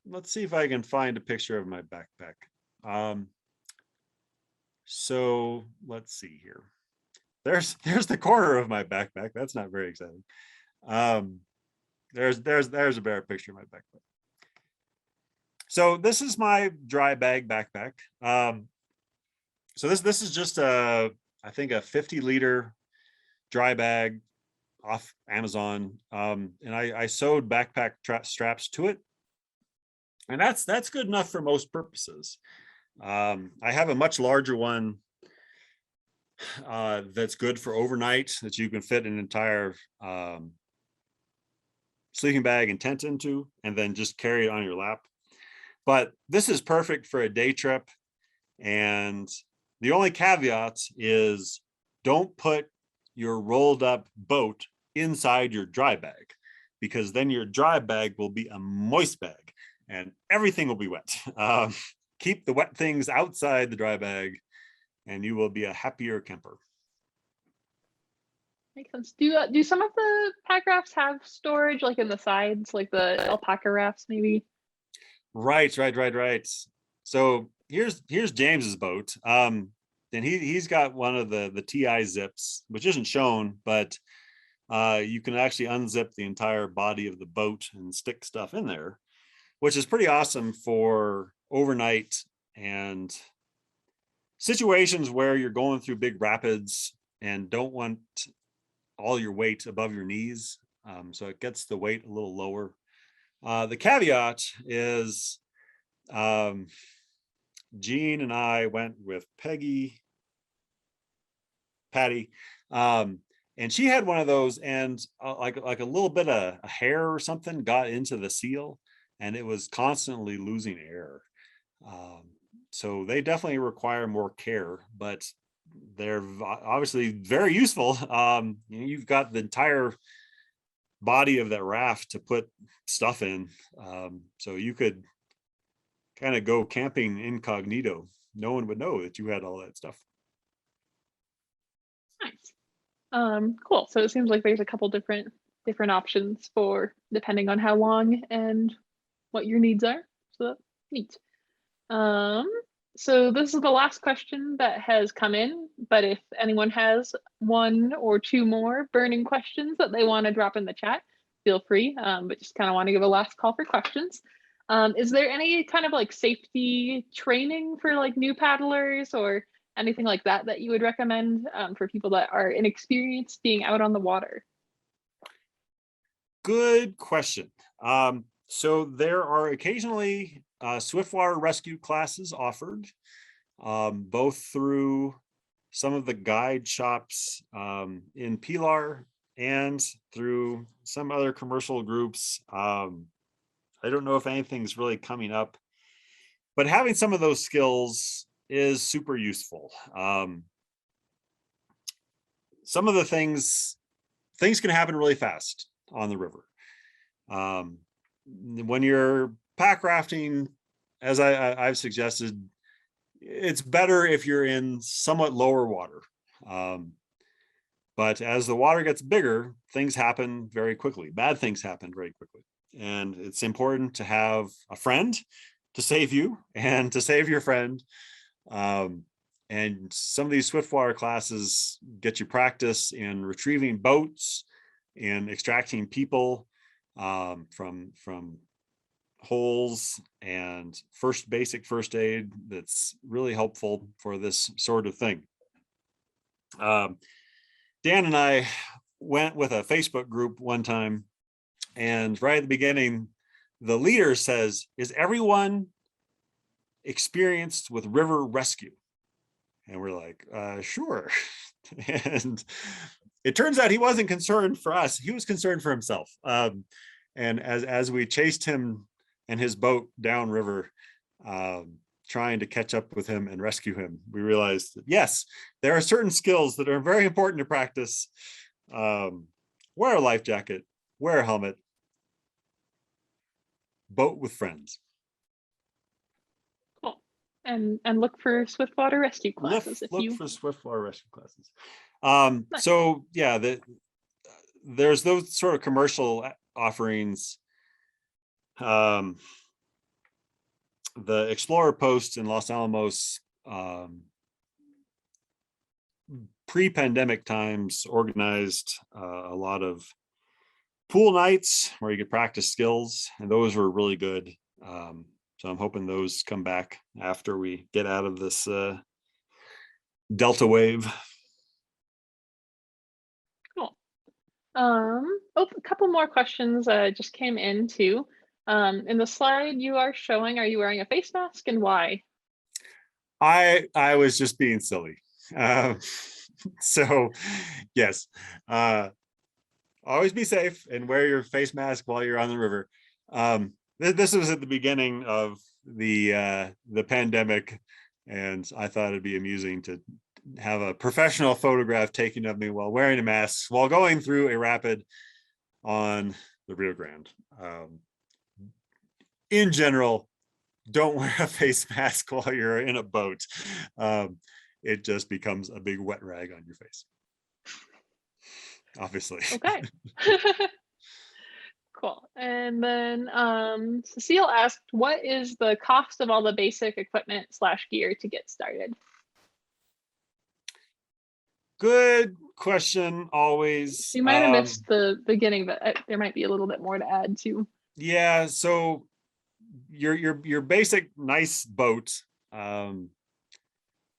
Let's see if I can find a picture of my backpack. So let's see here. There's the corner of my backpack. That's not very exciting. There's a better picture of my backpack. So this is my dry bag backpack. So this is just I think a 50-liter dry bag off Amazon. And I sewed backpack straps to it. And that's good enough for most purposes. I have a much larger one that's good for overnight, that you can fit an entire sleeping bag and tent into, and then just carry it on your lap. But this is perfect for a day trip. And the only caveat is don't put your rolled up boat inside your dry bag, because then your dry bag will be a moist bag and everything will be wet. Keep the wet things outside the dry bag and you will be a happier camper. Makes sense. Do some of the pack rafts have storage like in the sides, like the alpaca rafts maybe? Right. So here's James's boat. And he's got one of the TI zips, which isn't shown, but you can actually unzip the entire body of the boat and stick stuff in there, which is pretty awesome for overnight and situations where you're going through big rapids and don't want all your weight above your knees. So it gets the weight a little lower. The caveat is Jean and I went with Patty, and she had one of those, and like a little bit of a hair or something got into the seal, and it was constantly losing air. So they definitely require more care, but they're obviously very useful. You've got the entire body of that raft to put stuff in, so you could kind of go camping incognito. No one would know that you had all that stuff. Nice. Cool. So it seems like there's a couple different options for depending on how long and what your needs are. So that's neat. So this is the last question that has come in, but if anyone has one or two more burning questions that they want to drop in the chat, feel free, but just kind of want to give a last call for questions. Is there any kind of like safety training for like new paddlers or anything like that that you would recommend for people that are inexperienced being out on the water? Good question. So there are occasionally swiftwater rescue classes offered, both through some of the guide shops in Pilar and through some other commercial groups. I don't know if anything's really coming up, but having some of those skills is super useful. Some of the things can happen really fast on the river. When you're pack rafting, as I've suggested, it's better if you're in somewhat lower water. But as the water gets bigger, things happen very quickly. Bad things happen very quickly. And it's important to have a friend to save you and to save your friend. And some of these swiftwater classes get you practice in retrieving boats and extracting people from holes, and basic first aid that's really helpful for this sort of thing. Dan and I went with a Facebook group one time And right at the beginning, the leader says, "Is everyone experienced with river rescue?" And we're like, sure. And it turns out he wasn't concerned for us. He was concerned for himself. And as we chased him and his boat downriver, trying to catch up with him and rescue him, we realized that, yes, there are certain skills that are very important to practice. Wear a life jacket, wear a helmet, boat with friends. Cool. And look for swiftwater rescue classes Look for swiftwater rescue classes. So yeah, there's those sort of commercial offerings. The Explorer Post in Los Alamos, pre-pandemic times, organized a lot of pool nights where you could practice skills, and those were really good. So I'm hoping those come back after we get out of this Delta wave. Cool. A couple more questions just came in too. In the slide you are showing, are you wearing a face mask, and why? I was just being silly. So yes, always be safe and wear your face mask while you're on the river. This was at the beginning of the pandemic, and I thought it'd be amusing to have a professional photograph taken of me while wearing a mask while going through a rapid on the Rio Grande. In general, don't wear a face mask while you're in a boat. It just becomes a big wet rag on your face, obviously. Okay. Cool. And then Cecile asked, what is the cost of all the basic equipment / gear to get started? Good question, always. You might have missed the beginning, but there might be a little bit more to add too. Yeah, so your basic nice boat, kind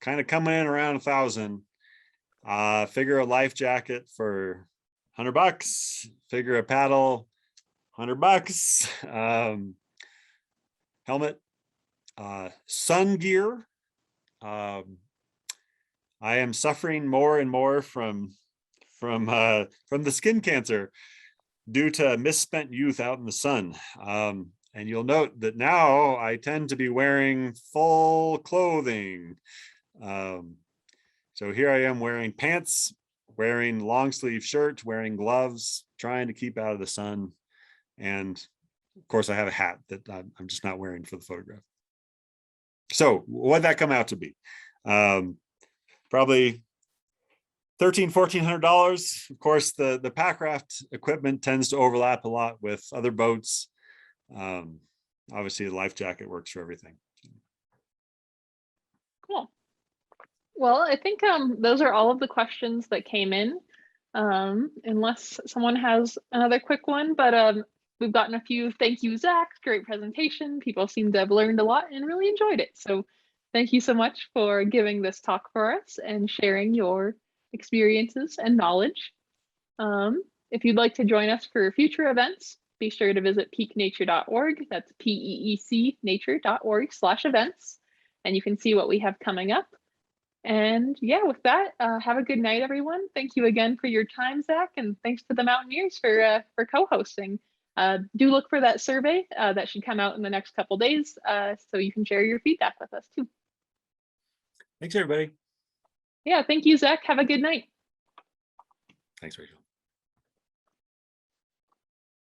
of coming in around $1,000. Figure a life jacket for $100. Figure a paddle, $100. Helmet, sun gear. I am suffering more and more from the skin cancer due to misspent youth out in the sun. And you'll note that now I tend to be wearing full clothing. So here I am wearing pants, wearing long sleeve shirt, wearing gloves, trying to keep out of the sun. And of course I have a hat that I'm just not wearing for the photograph. So what'd that come out to be? Probably $1,400. Of course, the Packraft equipment tends to overlap a lot with other boats. Obviously the life jacket works for everything. Cool. Well, I think those are all of the questions that came in, unless someone has another quick one, but we've gotten a few. Thank you, Zach. Great presentation. People seem to have learned a lot and really enjoyed it. So thank you so much for giving this talk for us and sharing your experiences and knowledge. If you'd like to join us for future events, be sure to visit peeknature.org. That's PEEC nature.org/events. And you can see what we have coming up. And yeah, with that, have a good night, everyone. Thank you again for your time, Zach, and thanks to the Mountaineers for co-hosting. Do look for that survey that should come out in the next couple days, so you can share your feedback with us too. Thanks, everybody. Yeah, thank you, Zach. Have a good night. Thanks, Rachel.